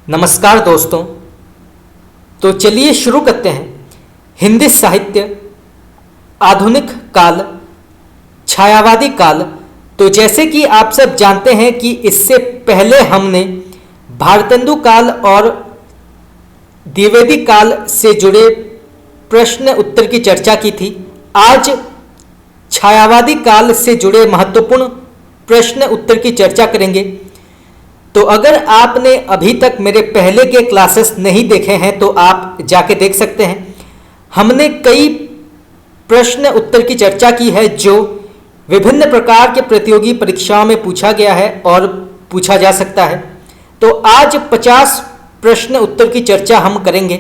नमस्कार दोस्तों। तो चलिए शुरू करते हैं। हिंदी साहित्य, आधुनिक काल, छायावादी काल। तो जैसे कि आप सब जानते हैं कि इससे पहले हमने भारतेंदु काल और द्विवेदी काल से जुड़े प्रश्न उत्तर की चर्चा की थी। आज छायावादी काल से जुड़े महत्वपूर्ण प्रश्न उत्तर की चर्चा करेंगे। तो अगर आपने अभी तक मेरे पहले के क्लासेस नहीं देखे हैं तो आप जाके देख सकते हैं। हमने कई प्रश्न उत्तर की चर्चा की है जो विभिन्न प्रकार के प्रतियोगी परीक्षाओं में पूछा गया है और पूछा जा सकता है। तो आज 50 प्रश्न उत्तर की चर्चा हम करेंगे।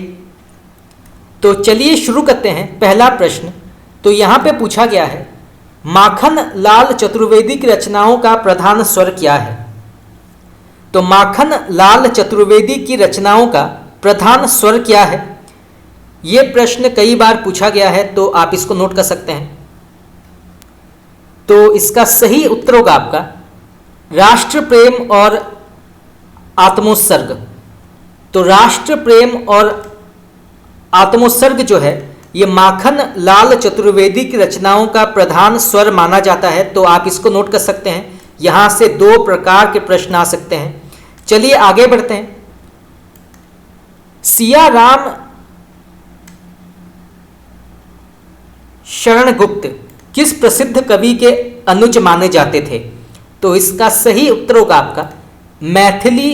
तो चलिए शुरू करते हैं। पहला प्रश्न तो यहाँ पे पूछा गया है, माखन लाल चतुर्वेदी की रचनाओं का प्रधान स्वर क्या है? तो माखन लाल चतुर्वेदी की रचनाओं का प्रधान स्वर क्या है? ये प्रश्न कई बार पूछा गया है, तो आप इसको नोट कर सकते हैं। तो इसका सही उत्तर होगा आपका राष्ट्र प्रेम और आत्मोत्सर्ग। तो राष्ट्र प्रेम और आत्मोत्सर्ग जो है ये माखन लाल चतुर्वेदी की रचनाओं का प्रधान स्वर माना जाता है। तो आप इसको नोट कर सकते हैं। यहां से दो प्रकार के प्रश्न आ सकते हैं। चलिए आगे बढ़ते हैं। सिया राम शरण गुप्त किस प्रसिद्ध कवि के अनुज माने जाते थे? तो इसका सही उत्तर होगा आपका मैथिली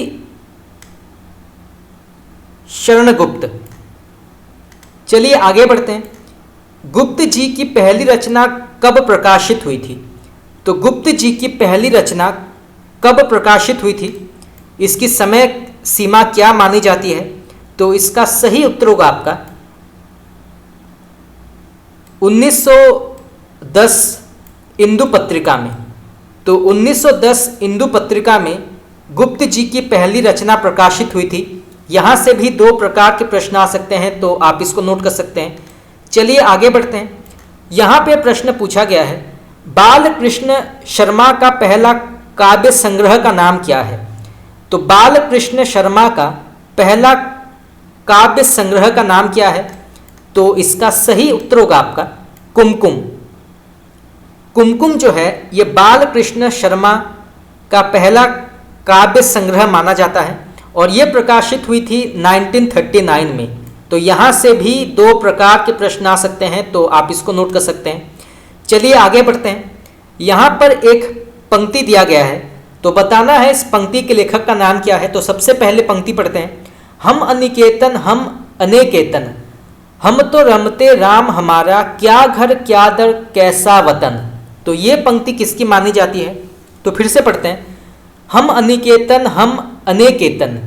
शरण गुप्त। चलिए आगे बढ़ते हैं। गुप्त जी की पहली रचना कब प्रकाशित हुई थी? तो गुप्त जी की पहली रचना कब प्रकाशित हुई थी? इसकी समय सीमा क्या मानी जाती है? तो इसका सही उत्तर होगा आपका 1910 इंदु पत्रिका में। तो 1910 इंदु पत्रिका में गुप्त जी की पहली रचना प्रकाशित हुई थी। यहां से भी दो प्रकार के प्रश्न आ सकते हैं, तो आप इसको नोट कर सकते हैं। चलिए आगे बढ़ते हैं। यहां पे प्रश्न पूछा गया है, बाल कृष्ण शर्मा का पहला काव्य संग्रह का नाम क्या है? तो बाल कृष्ण शर्मा का पहला काव्य संग्रह का नाम क्या है? तो इसका सही उत्तर होगा आपका कुमकुम। कुमकुम जो है ये बाल कृष्ण शर्मा का पहला काव्य संग्रह माना जाता है और ये प्रकाशित हुई थी 1939 में। तो यहाँ से भी दो प्रकार के प्रश्न आ सकते हैं, तो आप इसको नोट कर सकते हैं। चलिए आगे बढ़ते हैं। यहाँ पर एक पंक्ति दिया गया है, तो बताना है इस पंक्ति के लेखक का नाम क्या है। तो सबसे पहले पंक्ति पढ़ते हैं, हम अनिकेतन हम अनेकेतन, हम तो रमते राम हमारा, क्या घर क्या दर कैसा वतन। तो ये पंक्ति किसकी मानी जाती है? तो फिर से पढ़ते हैं, हम अनिकेतन हम अनेकेतन,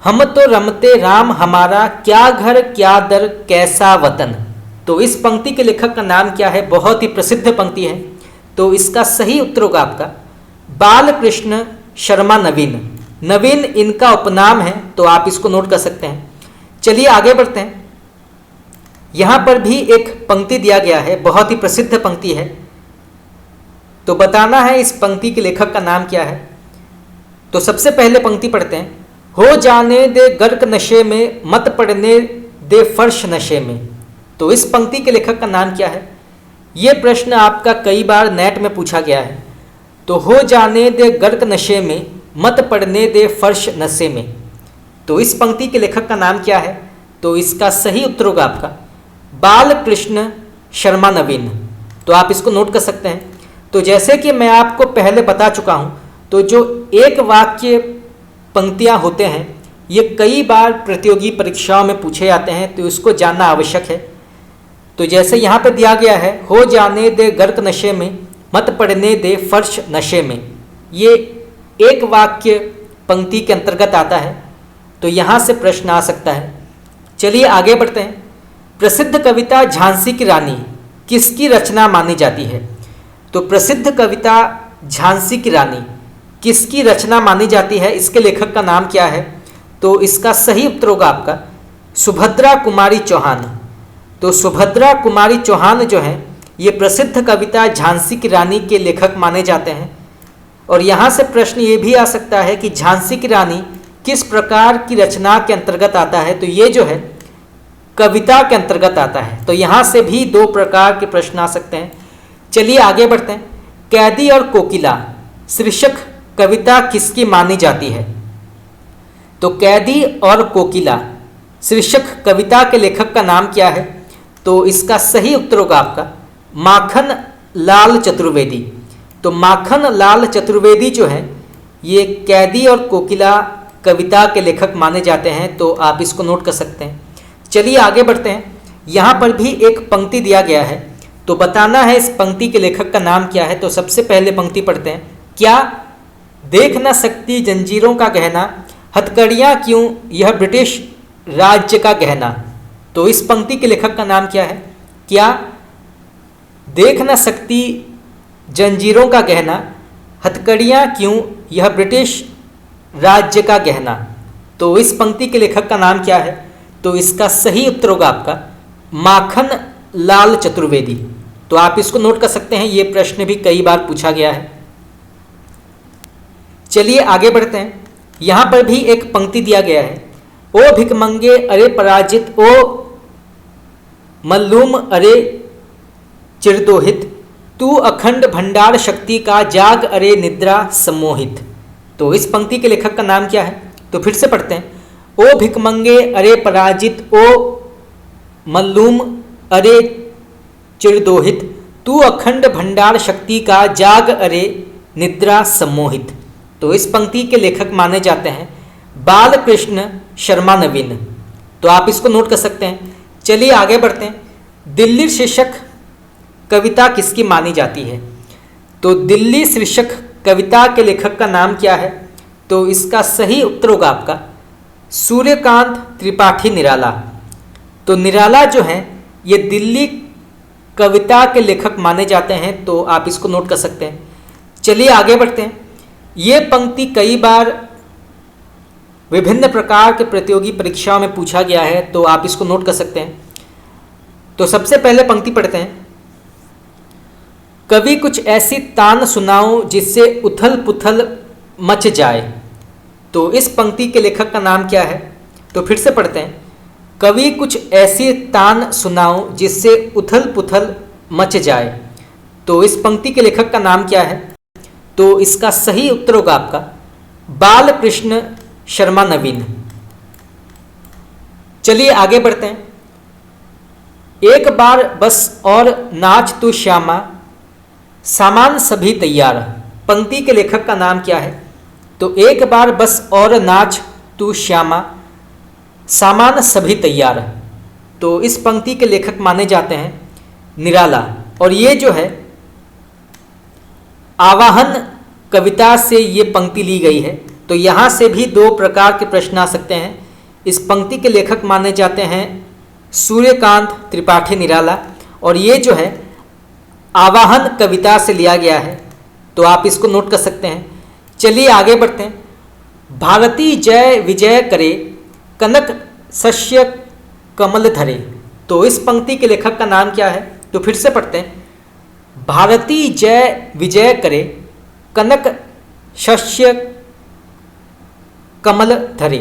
हम तो रमते राम हमारा, क्या घर क्या दर कैसा वतन। तो इस पंक्ति के लेखक का नाम क्या है? बहुत ही प्रसिद्ध पंक्ति है। तो इसका सही उत्तर होगा आपका बाल कृष्ण शर्मा नवीन। नवीन इनका उपनाम है, तो आप इसको नोट कर सकते हैं। चलिए आगे बढ़ते हैं। यहां पर भी एक पंक्ति दिया गया है, बहुत ही प्रसिद्ध पंक्ति है। तो बताना है इस पंक्ति के लेखक का नाम क्या है। तो सबसे पहले पंक्ति पढ़ते हैं, हो जाने दे गर्क नशे में, मत पड़ने दे फर्श नशे में। तो इस पंक्ति के लेखक का नाम क्या है? ये प्रश्न आपका कई बार नेट में पूछा गया है। तो हो जाने दे गर्क नशे में, मत पड़ने दे फर्श नशे में। तो इस पंक्ति के लेखक का नाम क्या है? तो इसका सही उत्तर होगा आपका बाल कृष्ण शर्मा नवीन। तो आप इसको नोट कर सकते हैं। तो जैसे कि मैं आपको पहले बता चुका हूँ, तो जो एक वाक्य पंक्तियाँ होते हैं ये कई बार प्रतियोगी परीक्षाओं में पूछे जाते हैं, तो इसको जानना आवश्यक है। तो जैसे यहाँ पे दिया गया है, हो जाने दे गर्क नशे में, मत पड़ने दे फर्श नशे में, ये एक वाक्य पंक्ति के अंतर्गत आता है। तो यहाँ से प्रश्न आ सकता है। चलिए आगे बढ़ते हैं। प्रसिद्ध कविता झांसी की रानी किसकी रचना मानी जाती है? तो प्रसिद्ध कविता झांसी की रानी किसकी रचना मानी जाती है? इसके लेखक का नाम क्या है? तो इसका सही उत्तर होगा आपका सुभद्रा कुमारी चौहान। तो सुभद्रा कुमारी चौहान जो है ये प्रसिद्ध कविता झांसी की रानी के लेखक माने जाते हैं। और यहाँ से प्रश्न ये भी आ सकता है कि झांसी की रानी किस प्रकार की रचना के अंतर्गत आता है? तो ये जो है कविता के अंतर्गत आता है। तो यहाँ से भी दो प्रकार के प्रश्न आ सकते हैं। चलिए आगे बढ़ते हैं। कैदी और कोकिला शीर्षक कविता किसकी मानी जाती है? तो कैदी और कोकिला शीर्षक कविता के लेखक का नाम क्या है? तो इसका सही उत्तर होगा आपका माखन लाल चतुर्वेदी। तो माखन लाल चतुर्वेदी जो है ये कैदी और कोकिला कविता के लेखक माने जाते हैं। तो आप इसको नोट कर सकते हैं। चलिए आगे बढ़ते हैं। यहाँ पर भी एक पंक्ति दिया गया है, तो बताना है इस पंक्ति के लेखक का नाम क्या है। तो सबसे पहले पंक्ति पढ़ते हैं। क्या देख न सकती जंजीरों का गहना, हथकड़ियाँ क्यों यह ब्रिटिश राज्य का गहना। तो इस पंक्ति के लेखक का नाम क्या है? क्या देख न सकती जंजीरों का गहना, हथकड़ियाँ क्यों यह ब्रिटिश राज्य का गहना। तो इस पंक्ति के लेखक का नाम क्या है? तो इसका सही उत्तर होगा आपका माखन लाल चतुर्वेदी। तो आप इसको नोट कर सकते हैं, ये प्रश्न भी कई बार पूछा गया है। चलिए आगे बढ़ते हैं। यहाँ पर भी एक पंक्ति दिया गया है। ओ भिकमंगे अरे पराजित, ओ मल्लूम अरे चिरदोहित, तू अखंड भंडार शक्ति का जाग अरे निद्रा सम्मोहित। तो इस पंक्ति के लेखक का नाम क्या है? तो फिर से पढ़ते हैं। ओ भिकमंगे अरे पराजित, ओ मल्लूम अरे चिरदोहित, तू अखंड भंडार शक्ति का जाग अरे निद्रा सम्मोहित। तो इस पंक्ति के लेखक माने जाते हैं बालकृष्ण शर्मा नवीन। तो आप इसको नोट कर सकते हैं। चलिए आगे बढ़ते हैं। दिल्ली शीर्षक कविता किसकी मानी जाती है? तो दिल्ली शीर्षक कविता के लेखक का नाम क्या है? तो इसका सही उत्तर होगा आपका सूर्यकांत त्रिपाठी निराला। तो निराला जो है ये दिल्ली कविता के लेखक माने जाते हैं। तो आप इसको नोट कर सकते हैं। चलिए आगे बढ़ते हैं। ये पंक्ति कई बार विभिन्न प्रकार के प्रतियोगी परीक्षाओं में पूछा गया है। तो आप इसको नोट कर सकते हैं। तो सबसे पहले पंक्ति पढ़ते हैं। कभी कुछ ऐसी तान सुनाओ जिससे उथल पुथल मच जाए। तो इस पंक्ति के लेखक का नाम क्या है? तो फिर से पढ़ते हैं। कभी कुछ ऐसी तान सुनाओ जिससे उथल पुथल मच जाए। तो इस पंक्ति के लेखक का नाम क्या है? तो इसका सही उत्तर होगा आपका बालकृष्ण शर्मा नवीन। चलिए आगे बढ़ते हैं। एक बार बस और नाच तू श्यामा, सामान सभी तैयार। पंक्ति के लेखक का नाम क्या है? तो एक बार बस और नाच तू श्यामा, सामान सभी तैयार। तो इस पंक्ति के लेखक माने जाते हैं निराला। और ये जो है आवाहन कविता से ये पंक्ति ली गई है। तो यहाँ से भी दो प्रकार के प्रश्न आ सकते हैं। इस पंक्ति के लेखक माने जाते हैं सूर्यकांत त्रिपाठी निराला, और ये जो है आवाहन कविता से लिया गया है। तो आप इसको नोट कर सकते हैं। चलिए आगे बढ़ते हैं। भारती जय विजय करे, कनक शस्य कमल धरे। तो इस पंक्ति के लेखक का नाम क्या है? तो फिर से पढ़ते हैं। भारती जय विजय करे, कनक शस्य कमल धरे।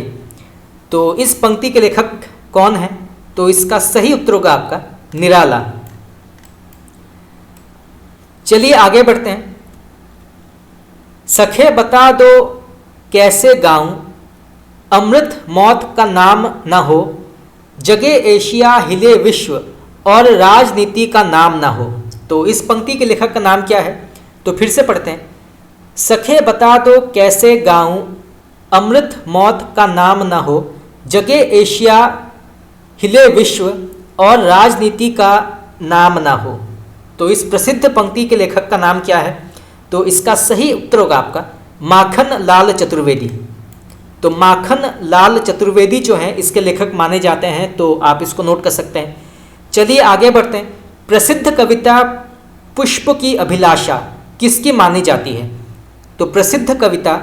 तो इस पंक्ति के लेखक कौन है? तो इसका सही उत्तर होगा आपका निराला। चलिए आगे बढ़ते हैं। सखे बता दो कैसे गाऊं, अमृत मौत का नाम न हो, जगे एशिया हिले विश्व और राजनीति का नाम न हो। तो इस पंक्ति के लेखक का नाम क्या है? तो फिर से पढ़ते हैं। सखे बता दो कैसे गाऊं, अमृत मौत का नाम न हो, जगे एशिया हिले विश्व और राजनीति का नाम न हो। तो इस प्रसिद्ध पंक्ति के लेखक का नाम क्या है? तो इसका सही उत्तर होगा आपका माखन लाल चतुर्वेदी। तो माखन लाल चतुर्वेदी जो है इसके लेखक माने जाते हैं। तो आप इसको नोट कर सकते हैं। चलिए आगे बढ़ते हैं। प्रसिद्ध कविता पुष्प की अभिलाषा किसकी मानी जाती है? तो प्रसिद्ध कविता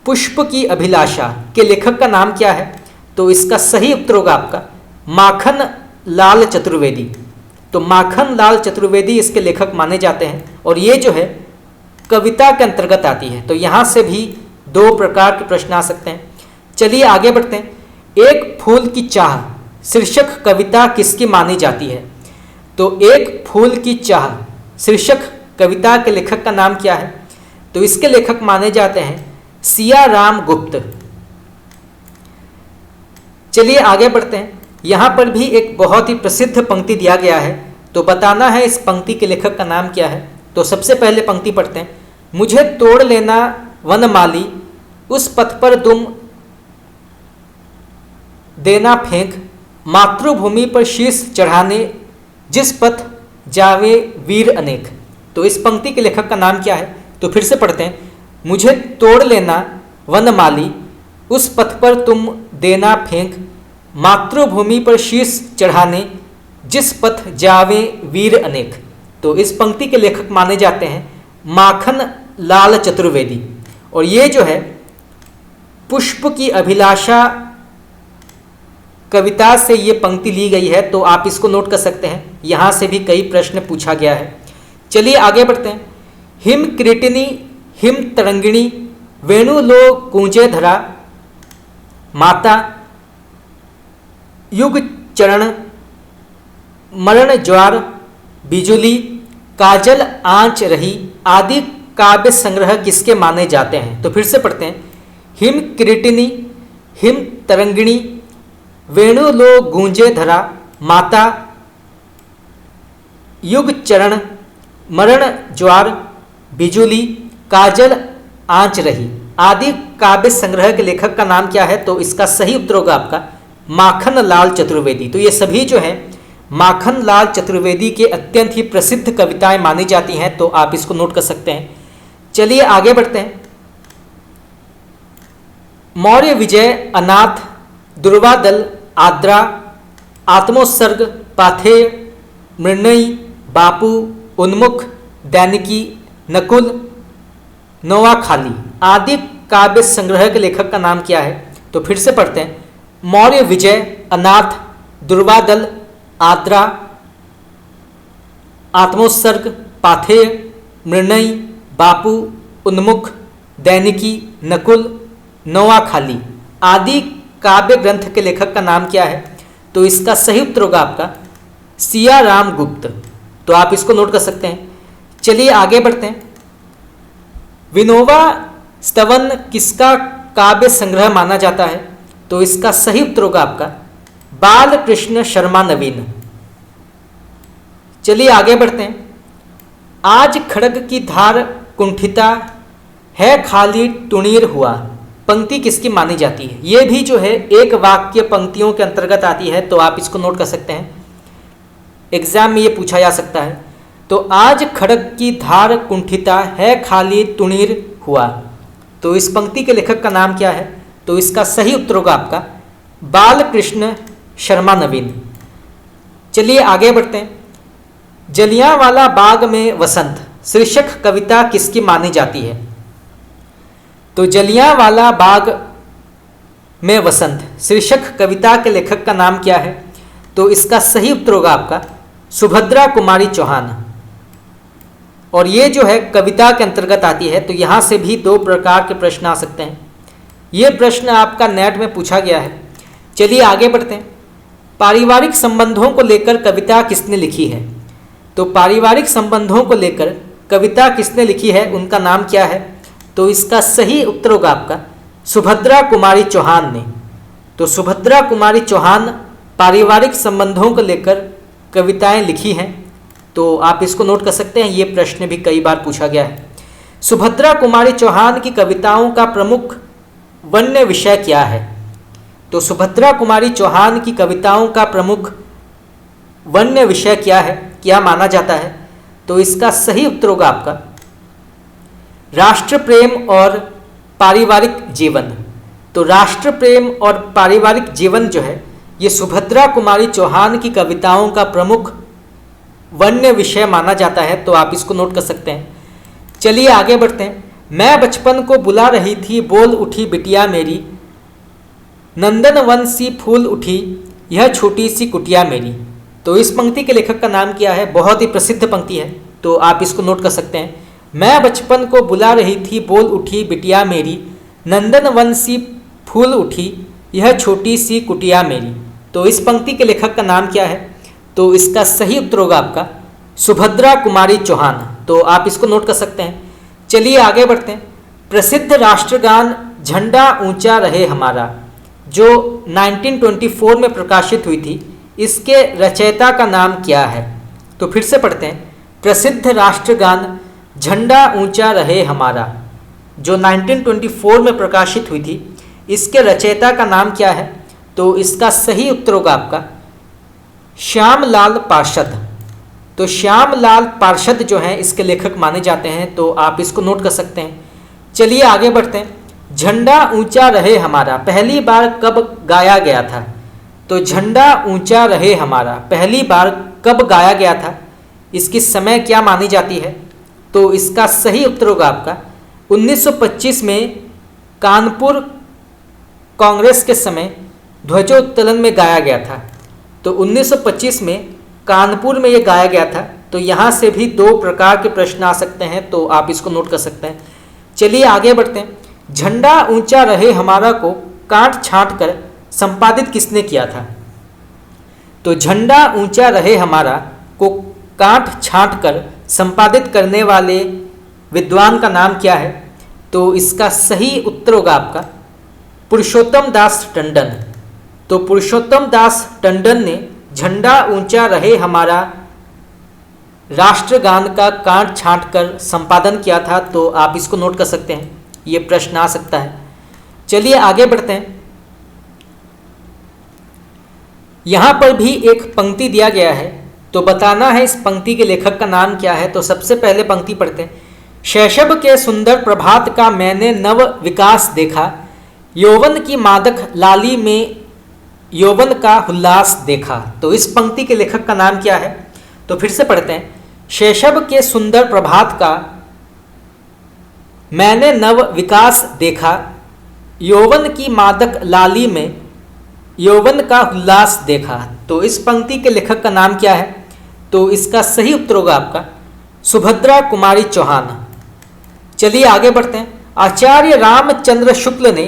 पुष्प की अभिलाषा के लेखक का नाम क्या है? तो इसका सही उत्तर होगा आपका माखन लाल चतुर्वेदी। तो माखन लाल चतुर्वेदी इसके लेखक माने जाते हैं, और ये जो है कविता के अंतर्गत आती है। तो यहाँ से भी दो प्रकार के प्रश्न आ सकते हैं। चलिए आगे बढ़ते हैं। एक फूल की चाह शीर्षक कविता किसकी मानी जाती है? तो एक फूल की चाह शीर्षक कविता के लेखक का नाम क्या है? तो इसके लेखक माने जाते हैं सियाराम गुप्त। चलिए आगे बढ़ते हैं। यहाँ पर भी एक बहुत ही प्रसिद्ध पंक्ति दिया गया है, तो बताना है इस पंक्ति के लेखक का नाम क्या है। तो सबसे पहले पंक्ति पढ़ते हैं। मुझे तोड़ लेना वनमाली, उस पथ पर तुम देना फेंक, मातृभूमि पर शीश चढ़ाने जिस पथ जावे वीर अनेक। तो इस पंक्ति के लेखक का नाम क्या है? तो फिर से पढ़ते हैं। मुझे तोड़ लेना वनमाली, उस पथ पर तुम देना फेंक, मातृभूमि पर शीश चढ़ाने जिस पथ जावे वीर अनेक। तो इस पंक्ति के लेखक माने जाते हैं माखन लाल चतुर्वेदी। और ये जो है पुष्प की अभिलाषा कविता से ये पंक्ति ली गई है, तो आप इसको नोट कर सकते हैं। यहाँ से भी कई प्रश्न पूछा गया है। चलिए आगे बढ़ते हैं। हिम क्रीटिनी हिम तरंगिणी, वेणु लो कूंजे धरा, माता युग चरण मरण ज्वार, बिजुली काजल आंच रही आदि काव्य संग्रह किसके माने जाते हैं? तो फिर से पढ़ते हैं। हिम क्रीटिनी हिम तरंगिणी, वेणु लो गूंजे धरा, माता युग चरण मरण ज्वार, बिजुली काजल आंच रही आदि काव्य संग्रह के लेखक का नाम क्या है? तो इसका सही उत्तर होगा आपका माखन लाल चतुर्वेदी। तो ये सभी जो है माखन लाल चतुर्वेदी के अत्यंत ही प्रसिद्ध कविताएं मानी जाती हैं, तो आप इसको नोट कर सकते हैं। चलिए आगे बढ़ते हैं। मौर्य विजय, अनाथ, दुर्वादल, आद्रा, आत्मोत्सर्ग, पाथेय, मृण्मयी, बापू, उन्मुख, दैनिकी, नकुल, नोआखाली आदि काव्य संग्रह के लेखक का नाम क्या है? तो फिर से पढ़ते हैं। मौर्य विजय, अनाथ, दुर्वादल, आद्रा, आत्मोत्सर्ग, पाथेय, मृण्मयी, बापू, उन्मुख, दैनिकी, नकुल, नोआखाली आदि काव्य ग्रंथ के लेखक का नाम क्या है? तो इसका सही उत्तर होगा आपका सियाराम गुप्त। तो आप इसको नोट कर सकते हैं। चलिए आगे बढ़ते हैं। विनोबा स्तवन किसका काव्य संग्रह माना जाता है? तो इसका सही उत्तर होगा आपका बाल कृष्ण शर्मा नवीन। चलिए आगे बढ़ते हैं। आज खड्ग की धार कुंठिता है खाली टुणीर हुआ, पंक्ति किसकी मानी जाती है? ये भी जो है एक वाक्य पंक्तियों के अंतर्गत आती है, तो आप इसको नोट कर सकते हैं। एग्जाम में ये पूछा जा सकता है। तो आज खड्ग की धार कुंठिता है खाली टुणीर हुआ, तो इस पंक्ति के लेखक का नाम क्या है? तो इसका सही उत्तर होगा आपका बाल कृष्ण शर्मा नवीन। चलिए आगे बढ़ते हैं। जलियांवाला बाग में वसंत शीर्षक कविता किसकी मानी जाती है? तो जलियांवाला बाग में वसंत शीर्षक कविता के लेखक का नाम क्या है? तो इसका सही उत्तर होगा आपका सुभद्रा कुमारी चौहान। और ये जो है कविता के अंतर्गत आती है, तो यहाँ से भी दो प्रकार के प्रश्न आ सकते हैं। ये प्रश्न आपका नेट में पूछा गया है। चलिए आगे बढ़ते हैं। पारिवारिक संबंधों को लेकर कविता किसने लिखी है? तो पारिवारिक संबंधों को लेकर कविता किसने लिखी है, उनका नाम क्या है? तो इसका सही उत्तर होगा आपका सुभद्रा कुमारी चौहान ने। तो सुभद्रा कुमारी चौहान पारिवारिक संबंधों को लेकर कविताएं लिखी हैं, तो आप इसको नोट कर सकते हैं। ये प्रश्न भी कई बार पूछा गया है। सुभद्रा कुमारी चौहान की कविताओं का प्रमुख वन्य विषय क्या है? तो सुभद्रा कुमारी चौहान की कविताओं का प्रमुख वन्य विषय क्या है, क्या माना जाता है? तो इसका सही उत्तर होगा आपका राष्ट्र प्रेम और पारिवारिक जीवन। तो राष्ट्र प्रेम और पारिवारिक जीवन जो है ये सुभद्रा कुमारी चौहान की कविताओं का प्रमुख वन्य विषय माना जाता है, तो आप इसको नोट कर सकते हैं। चलिए आगे बढ़ते हैं। मैं बचपन को बुला रही थी बोल उठी बिटिया मेरी, नंदन वन सी फूल उठी यह छोटी सी कुटिया मेरी। तो इस पंक्ति के लेखक का नाम क्या है? बहुत ही प्रसिद्ध पंक्ति है, तो आप इसको नोट कर सकते हैं। मैं बचपन को बुला रही थी बोल उठी बिटिया मेरी, नंदन वन सी फूल उठी यह छोटी सी कुटिया मेरी। तो इस पंक्ति के लेखक का नाम क्या है? तो इसका सही उत्तर होगा आपका सुभद्रा कुमारी चौहान। तो आप इसको नोट कर सकते हैं। चलिए आगे बढ़ते हैं। प्रसिद्ध राष्ट्रगान झंडा ऊंचा रहे हमारा जो 1924 में प्रकाशित हुई थी, इसके रचयिता का नाम क्या है? तो फिर से पढ़ते हैं। प्रसिद्ध राष्ट्रगान झंडा ऊंचा रहे हमारा जो 1924 में प्रकाशित हुई थी, इसके रचयिता का नाम क्या है? तो इसका सही उत्तर होगा आपका श्यामलाल पार्षद। तो श्यामलाल पार्षद जो हैं इसके लेखक माने जाते हैं। तो आप इसको नोट कर सकते हैं। चलिए आगे बढ़ते हैं। झंडा ऊंचा रहे हमारा पहली बार कब गाया गया था? तो झंडा ऊंचा रहे हमारा पहली बार कब गाया गया था? इसकी समय क्या मानी जाती है? तो इसका सही उत्तर होगा आपका 1925 में कानपुर कांग्रेस के समय ध्वजोत्तोलन में गाया गया था। तो 1925 में कानपुर में ये गाया गया था। तो यहाँ से भी दो प्रकार के प्रश्न आ सकते हैं। तो आप इसको नोट कर सकते हैं। चलिए आगे बढ़ते हैं। झंडा ऊंचा रहे हमारा को काट छांट कर संपादित किसने किया था? तो झंडा ऊंचा रहे हमारा को काट छांट कर संपादित करने वाले विद्वान का नाम क्या है? तो इसका सही उत्तर होगा आपका पुरुषोत्तम दास टंडन। तो पुरुषोत्तम दास टंडन ने झंडा ऊंचा रहे हमारा राष्ट्रगान का काट छांट कर संपादन किया था। तो आप इसको नोट कर सकते हैं। ये प्रश्न आ सकता है। चलिए आगे बढ़ते हैं। यहां पर भी एक पंक्ति दिया गया है, तो बताना है इस पंक्ति के लेखक का नाम क्या है। तो सबसे पहले पंक्ति पढ़ते हैं। शैशव के सुंदर प्रभात का मैंने नव विकास देखा, यौवन की मादक लाली में यौवन का उल्लास देखा। तो इस पंक्ति के लेखक का नाम क्या है? तो फिर से पढ़ते हैं। शैशव के सुंदर प्रभात का मैंने नव विकास देखा, यौवन की मादक लाली में यौवन का उल्लास देखा। तो इस पंक्ति के लेखक का नाम क्या है? तो इसका सही उत्तर होगा आपका सुभद्रा कुमारी चौहान। चलिए आगे बढ़ते हैं। आचार्य रामचंद्र शुक्ल ने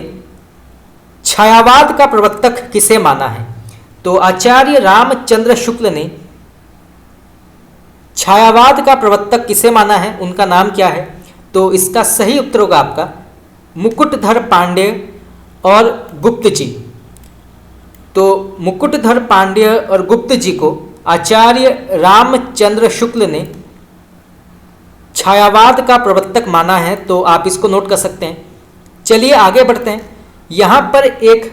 छायावाद का प्रवर्तक किसे माना है? तो आचार्य रामचंद्र शुक्ल ने छायावाद का प्रवर्तक किसे माना है? उनका नाम क्या है? तो इसका सही उत्तर होगा आपका मुकुटधर पांड्य और गुप्त जी। तो मुकुटधर पांड्य और गुप्त जी को आचार्य रामचंद्र शुक्ल ने छायावाद का प्रवर्तक माना है। तो आप इसको नोट कर सकते हैं। चलिए आगे बढ़ते हैं। यहाँ पर एक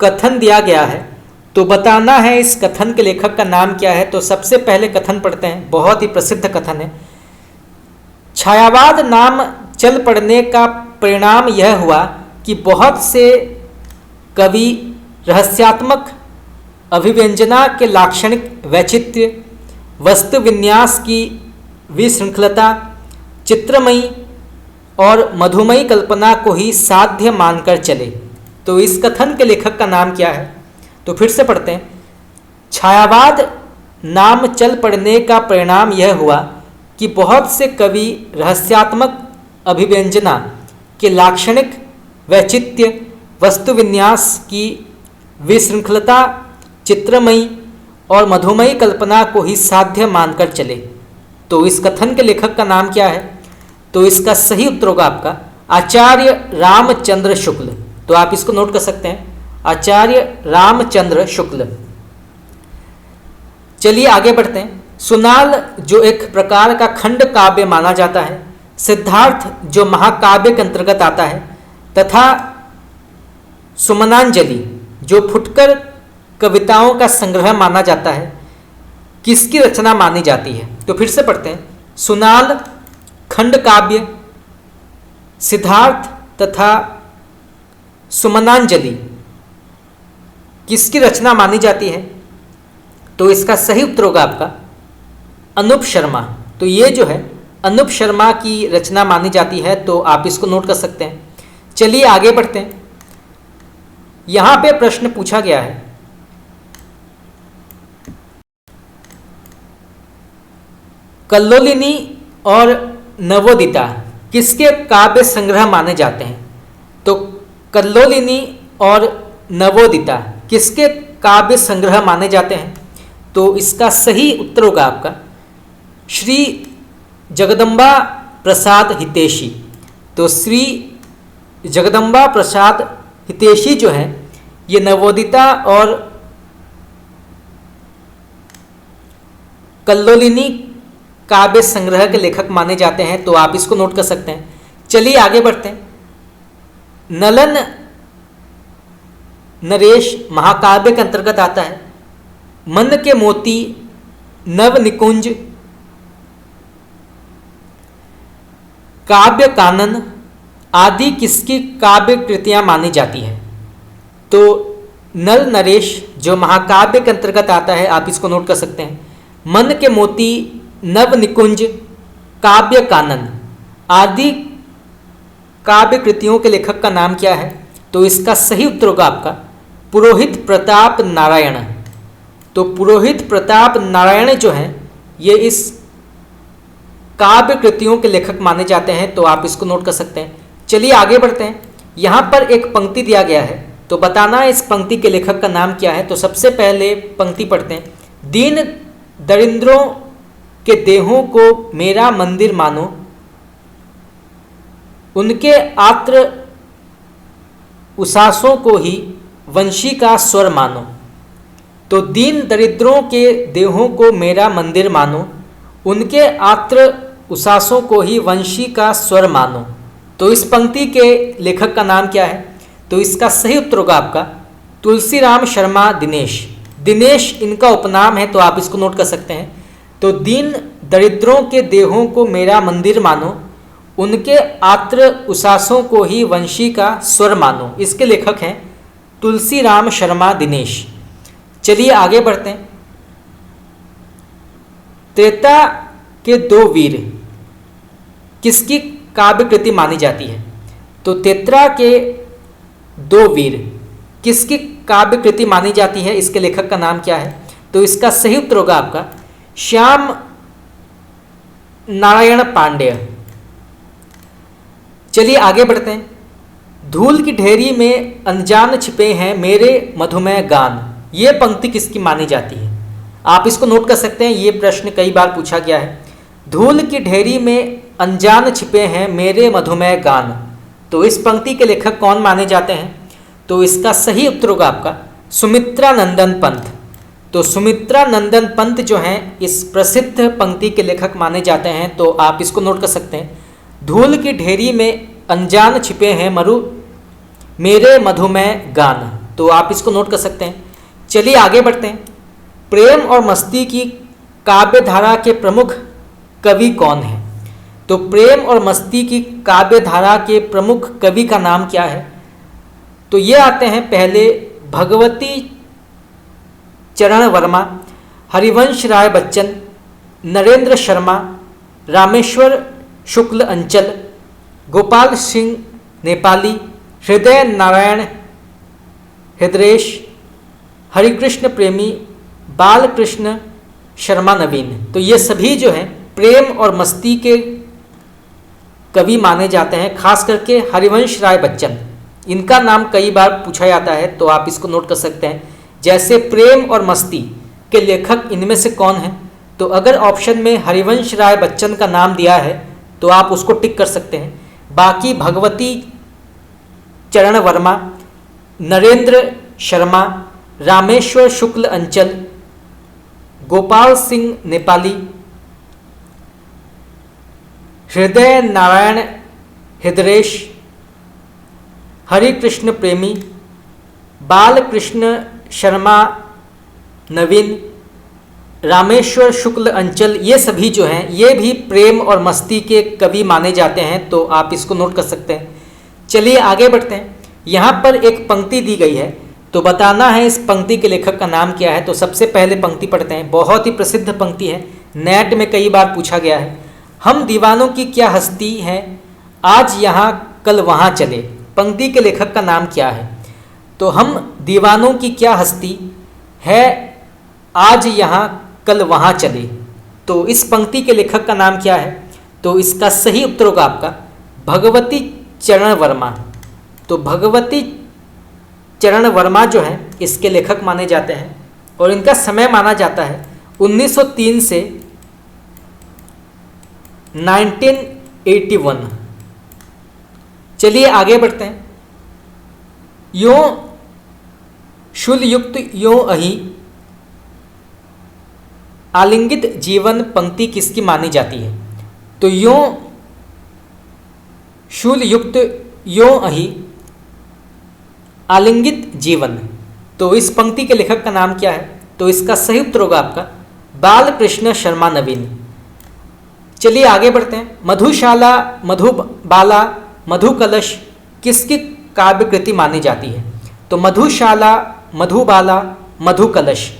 कथन दिया गया है, तो बताना है इस कथन के लेखक का नाम क्या है। तो सबसे पहले कथन पढ़ते हैं। बहुत ही प्रसिद्ध कथन है। छायावाद नाम चल पड़ने का परिणाम यह हुआ कि बहुत से कवि रहस्यात्मक अभिव्यंजना के लाक्षणिक वैचित्र्य, वस्तु विन्यास की विशृंखलता, चित्रमयी और मधुमयी कल्पना को ही साध्य मानकर चले। तो इस कथन के लेखक का नाम क्या है? तो फिर से पढ़ते हैं। छायावाद नाम चल पड़ने का परिणाम यह हुआ कि बहुत से कवि रहस्यात्मक अभिव्यंजना के लाक्षणिक वैचित्र्य, वस्तु विन्यास की विशृंखलता, चित्रमयी और मधुमयी कल्पना को ही साध्य मानकर चले। तो इस कथन के लेखक का नाम क्या है? तो इसका सही उत्तर होगा आपका आचार्य रामचंद्र शुक्ल। तो आप इसको नोट कर सकते हैं, आचार्य रामचंद्र शुक्ल। चलिए आगे बढ़ते हैं। सुनाल जो एक प्रकार का खंड काव्य माना जाता है, सिद्धार्थ जो महाकाव्य के अंतर्गत आता है, तथा सुमनांजलि जो फुटकर कविताओं का संग्रह माना जाता है, किसकी रचना मानी जाती है? तो फिर से पढ़ते हैं। सुनाल खंड काव्य, सिद्धार्थ तथा सुमनांजलि किसकी रचना मानी जाती है? तो इसका सही उत्तर होगा आपका अनूप शर्मा। तो ये जो है अनूप शर्मा की रचना मानी जाती है। तो आप इसको नोट कर सकते हैं। चलिए आगे बढ़ते हैं। यहां पे प्रश्न पूछा गया है, कल्लोलिनी और नवोदिता किसके काव्य संग्रह माने जाते हैं? तो कल्लोलिनी और नवोदिता किसके काव्य संग्रह माने जाते हैं? तो इसका सही उत्तर होगा आपका श्री जगदम्बा प्रसाद हितैषी। तो श्री जगदम्बा प्रसाद हितैषी जो है ये नवोदिता और कल्लोलिनी काव्य संग्रह के लेखक माने जाते हैं, तो आप इसको नोट कर सकते हैं। चलिए आगे बढ़ते हैं। नलन नरेश महाकाव्य के अंतर्गत आता है। मन के मोती, नव निकुंज, काव्य कानन आदि किसकी काव्य कृतियां मानी जाती है? तो नल नरेश जो महाकाव्य के अंतर्गत आता है, आप इसको नोट कर सकते हैं। मन के मोती, नव निकुंज, काव्य कानन आदि काव्य कृतियों के लेखक का नाम क्या है? तो इसका सही उत्तर होगा आपका पुरोहित प्रताप नारायण। तो पुरोहित प्रताप नारायण जो हैं ये इस काव्य कृतियों के लेखक माने जाते हैं, तो आप इसको नोट कर सकते हैं। चलिए आगे बढ़ते हैं। यहाँ पर एक पंक्ति दिया गया है, तो बताना है इस पंक्ति के लेखक का नाम क्या है। तो सबसे पहले पंक्ति पढ़ते हैं। दीन दरिद्रों के देहों को मेरा मंदिर मानो, उनके आत्र उसासों को ही वंशी का स्वर मानो। तो दीन दरिद्रों के देहों को मेरा मंदिर मानो, उनके आत्र उसासों को ही वंशी का स्वर मानो। तो इस पंक्ति के लेखक का नाम क्या है? तो इसका सही उत्तर होगा आपका तुलसीराम शर्मा दिनेश। दिनेश इनका उपनाम है, तो आप इसको नोट कर सकते हैं। तो दीन दरिद्रों के देहों को मेरा मंदिर मानो, उनके आत्र उसासों को ही वंशी का स्वर मानो। इसके लेखक हैं तुलसीराम शर्मा दिनेश। चलिए आगे बढ़ते हैं। त्रेता के दो वीर किसकी काव्य कृति मानी जाती है? तो त्रेता के दो वीर किसकी काव्य कृति मानी जाती है? इसके लेखक का नाम क्या है? तो इसका सही उत्तर होगा आपका श्याम नारायण पांडेय। चलिए आगे बढ़ते हैं। धूल की ढेरी में अनजान छिपे हैं मेरे मधुमेह गान, ये पंक्ति किसकी मानी जाती है? आप इसको नोट कर सकते हैं, ये प्रश्न कई बार पूछा गया है। धूल की ढेरी में अनजान छिपे हैं मेरे मधुमेह गान, तो इस पंक्ति के लेखक कौन माने जाते हैं? तो इसका सही उत्तर होगा आपका सुमित्रा नंदन पंत। तो सुमित्रा नंदन पंत जो हैं इस प्रसिद्ध पंक्ति के लेखक माने जाते हैं, तो आप इसको नोट कर सकते हैं। धूल की ढेरी में अनजान छिपे हैं मेरे मधुमेह गान, तो आप इसको नोट कर सकते हैं। चलिए आगे बढ़ते हैं। प्रेम और मस्ती की काव्य धारा के प्रमुख कवि कौन है? तो प्रेम और मस्ती की काव्य धारा के प्रमुख कवि का नाम क्या है? तो ये आते हैं पहले भगवती चरण वर्मा, हरिवंश राय बच्चन, नरेंद्र शर्मा, रामेश्वर शुक्ल अंचल, गोपाल सिंह नेपाली, हृदय नारायण हृदयेश, हरिकृष्ण प्रेमी, बालकृष्ण शर्मा नवीन। तो ये सभी जो हैं प्रेम और मस्ती के कवि माने जाते हैं, खास करके हरिवंश राय बच्चन, इनका नाम कई बार पूछा जाता है, तो आप इसको नोट कर सकते हैं। जैसे प्रेम और मस्ती के लेखक इनमें से कौन है? तो अगर ऑप्शन में हरिवंश राय बच्चन का नाम दिया है तो आप उसको टिक कर सकते हैं। बाकी भगवती चरण वर्मा, नरेंद्र शर्मा, रामेश्वर शुक्ल अंचल, गोपाल सिंह नेपाली, हृदय नारायण हृदयेश, हरिकृष्ण प्रेमी, बालकृष्ण शर्मा नवीन, रामेश्वर शुक्ल अंचल, ये सभी जो हैं ये भी प्रेम और मस्ती के कवि माने जाते हैं, तो आप इसको नोट कर सकते हैं। चलिए आगे बढ़ते हैं। यहाँ पर एक पंक्ति दी गई है, तो बताना है इस पंक्ति के लेखक का नाम क्या है। तो सबसे पहले पंक्ति पढ़ते हैं, बहुत ही प्रसिद्ध पंक्ति है, नेट में कई बार पूछा गया है। हम दीवानों की क्या हस्ती है, आज यहाँ कल वहाँ चले। पंक्ति के लेखक का नाम क्या है? तो हम दीवानों की क्या हस्ती है, आज यहाँ कल वहाँ चले। तो इस पंक्ति के लेखक का नाम क्या है? तो इसका सही उत्तर होगा आपका भगवती चरण वर्मा। तो भगवती चरण वर्मा जो हैं इसके लेखक माने जाते हैं और इनका समय माना जाता है 1903 से 1981। चलिए आगे बढ़ते हैं। यो शूलयुक्त यो अहि आलिंगित जीवन पंक्ति किसकी मानी जाती है? तो यो शूलयुक्त यो अहि आलिंगित जीवन, तो इस पंक्ति के लेखक का नाम क्या है? तो इसका सही उत्तर होगा आपका बालकृष्ण शर्मा नवीन। चलिए आगे बढ़ते हैं। मधुशाला, मधुबाला, मधुकलश किसकी काव्य कृति मानी जाती है? तो मधुशाला, मधुबाला, मधुकलश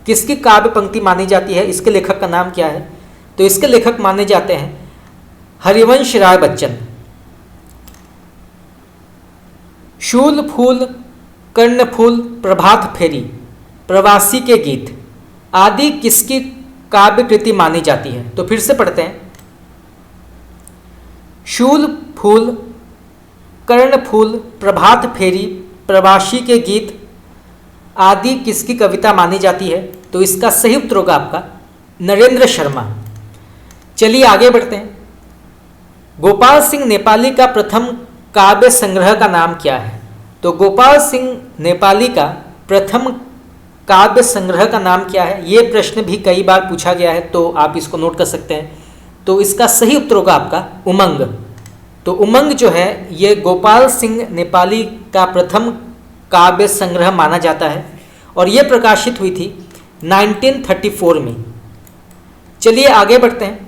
किसकी काव्य पंक्ति मानी जाती है? इसके लेखक का नाम क्या है? तो इसके लेखक माने जाते हैं हरिवंश राय बच्चन। शूल फूल, कर्णफूल, प्रभात फेरी, प्रवासी के गीत आदि किसकी काव्य कृति मानी जाती है? तो फिर से पढ़ते हैं। शूल फूल, कर्णफूल, प्रभात फेरी, प्रवासी के गीत आदि किसकी कविता मानी जाती है? तो इसका सही उत्तर होगा आपका नरेंद्र शर्मा। चलिए आगे बढ़ते हैं। गोपाल सिंह नेपाली का प्रथम काव्य संग्रह का नाम क्या है? तो गोपाल सिंह नेपाली का प्रथम काव्य संग्रह का नाम क्या है? ये प्रश्न भी कई बार पूछा गया है, तो आप इसको नोट कर सकते हैं। तो इसका सही उत्तर होगा आपका उमंग। तो उमंग जो है ये गोपाल सिंह नेपाली का प्रथम काव्य संग्रह माना जाता है और ये प्रकाशित हुई थी 1934 में। चलिए आगे बढ़ते हैं।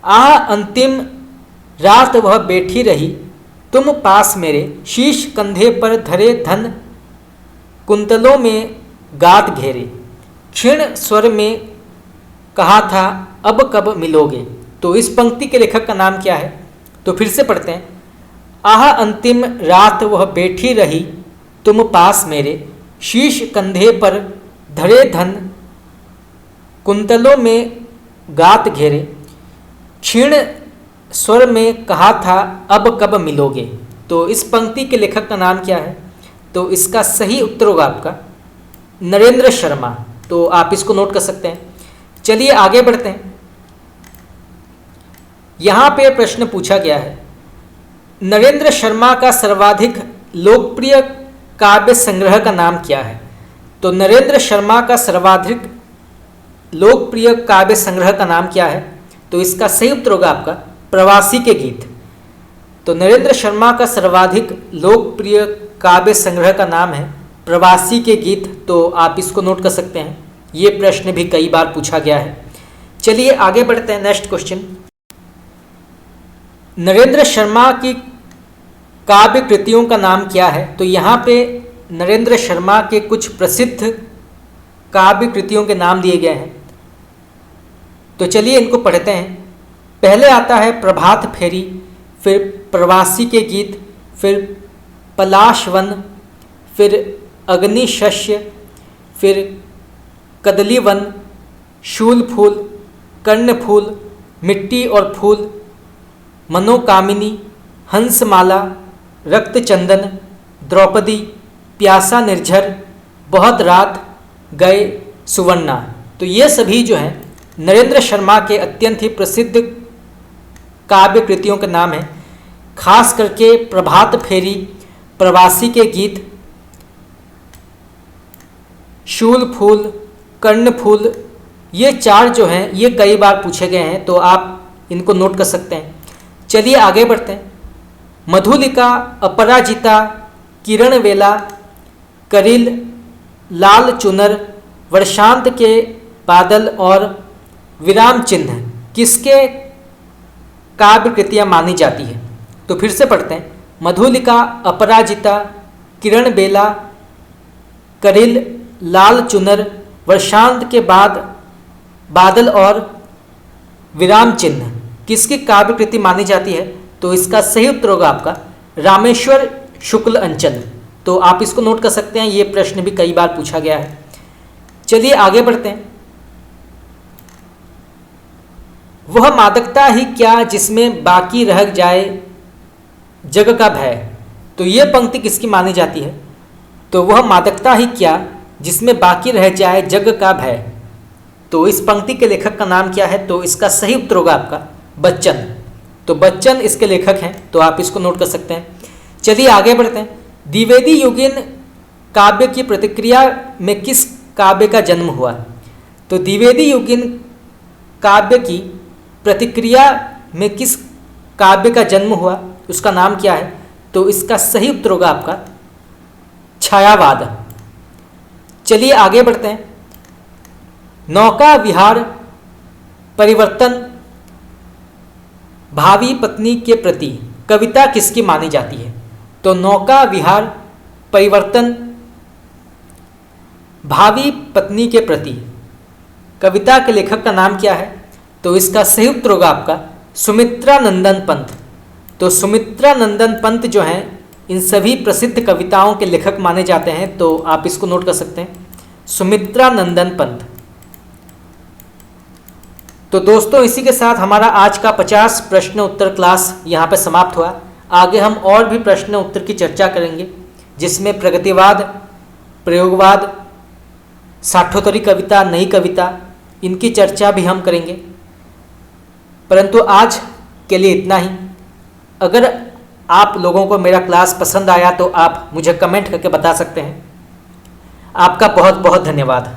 आह अंतिम रात वह बैठी रही, तुम पास मेरे, शीश कंधे पर धरे धन, कुंतलों में गात घेरे, क्षीण स्वर में कहा था अब कब मिलोगे। तो इस पंक्ति के लेखक का नाम क्या है? तो फिर से पढ़ते हैं। आह अंतिम रात वह बैठी रही, तुम पास मेरे, शीश कंधे पर धरे धन, कुंतलों में गात घेरे, क्षीण स्वर में कहा था अब कब मिलोगे। तो इस पंक्ति के लेखक का नाम क्या है? तो इसका सही उत्तर होगा आपका नरेंद्र शर्मा। तो आप इसको नोट कर सकते हैं। चलिए आगे बढ़ते हैं। यहाँ पे प्रश्न पूछा गया है, नरेंद्र शर्मा का सर्वाधिक लोकप्रिय काव्य संग्रह का नाम क्या है? तो नरेंद्र शर्मा का सर्वाधिक लोकप्रिय काव्य संग्रह का नाम क्या है? तो इसका सही उत्तर होगा आपका प्रवासी के गीत। तो नरेंद्र शर्मा का सर्वाधिक लोकप्रिय काव्य संग्रह का नाम है प्रवासी के गीत। तो आप इसको नोट कर सकते हैं, ये प्रश्न भी कई बार पूछा गया है। चलिए आगे बढ़ते हैं। नेक्स्ट क्वेश्चन, नरेंद्र शर्मा की काव्य कृतियों का नाम क्या है? तो यहाँ पे नरेंद्र शर्मा के कुछ प्रसिद्ध काव्य कृतियों के नाम दिए गए हैं। तो चलिए इनको पढ़ते हैं। पहले आता है प्रभात फेरी, फिर प्रवासी के गीत, फिर पलाश वन, फिर अग्नि शस्य, फिर कदली वन, शूल फूल, कर्ण फूल, मिट्टी और फूल, मनोकामिनी, हंसमाला, रक्त चंदन, द्रौपदी, प्यासा निर्झर, बहुत रात, गए, सुवर्णा। तो ये सभी जो हैं नरेंद्र शर्मा के अत्यंत ही प्रसिद्ध काव्य कृतियों के नाम हैं। खास करके प्रभात फेरी, प्रवासी के गीत, शूल फूल, कर्ण फूल, ये चार जो हैं ये कई बार पूछे गए हैं, तो आप इनको नोट कर सकते हैं। चलिए आगे बढ़ते हैं। मधुलिका, अपराजिता, किरण वेला, करिल, लाल चुनर, वर्षांत के बादल और विराम चिन्ह किसके काव्य कृतियाँ मानी जाती है? तो फिर से पढ़ते हैं। मधुलिका, अपराजिता, किरण बेला, करिल, लाल चुनर, वर्षांत के बाद बादल और विराम चिन्ह किसकी काव्य कृति मानी जाती है? तो इसका सही उत्तर होगा आपका रामेश्वर शुक्ल अंचल। तो आप इसको नोट कर सकते हैं, ये प्रश्न भी कई बार पूछा गया है। चलिए आगे बढ़ते हैं। वह मादकता ही क्या जिसमें बाकी रह जाए जग का भय। तो ये पंक्ति किसकी मानी जाती है? तो वह मादकता ही क्या जिसमें बाकी रह जाए जग का भय। तो इस पंक्ति के लेखक का नाम क्या है, तो इसका सही उत्तर होगा आपका बच्चन। तो बच्चन इसके लेखक हैं, तो आप इसको नोट कर सकते हैं। चलिए आगे बढ़ते हैं। द्विवेदी युगीन काव्य की प्रतिक्रिया में किस काव्य का जन्म हुआ। तो द्विवेदी युगीन काव्य की प्रतिक्रिया में किस काव्य का जन्म हुआ, उसका नाम क्या है, तो इसका सही उत्तर होगा आपका छायावाद। चलिए आगे बढ़ते हैं। नौका विहार परिवर्तन भावी पत्नी के प्रति कविता किसकी मानी जाती है। तो नौका विहार परिवर्तन भावी पत्नी के प्रति कविता के लेखक का नाम क्या है, तो इसका सही उत्तर होगा आपका सुमित्रा नंदन पंत। तो सुमित्रा नंदन पंत जो हैं इन सभी प्रसिद्ध कविताओं के लेखक माने जाते हैं, तो आप इसको नोट कर सकते हैं सुमित्रा नंदन पंत। तो दोस्तों इसी के साथ हमारा आज का 50 प्रश्न उत्तर क्लास यहाँ पर समाप्त हुआ। आगे हम और भी प्रश्न उत्तर की चर्चा करेंगे, जिसमें प्रगतिवाद, प्रयोगवाद, साठोत्तरी कविता, नई कविता, इनकी चर्चा भी हम करेंगे। परंतु आज के लिए इतना ही। अगर आप लोगों को मेरा क्लास पसंद आया तो आप मुझे कमेंट करके बता सकते हैं। आपका बहुत बहुत धन्यवाद।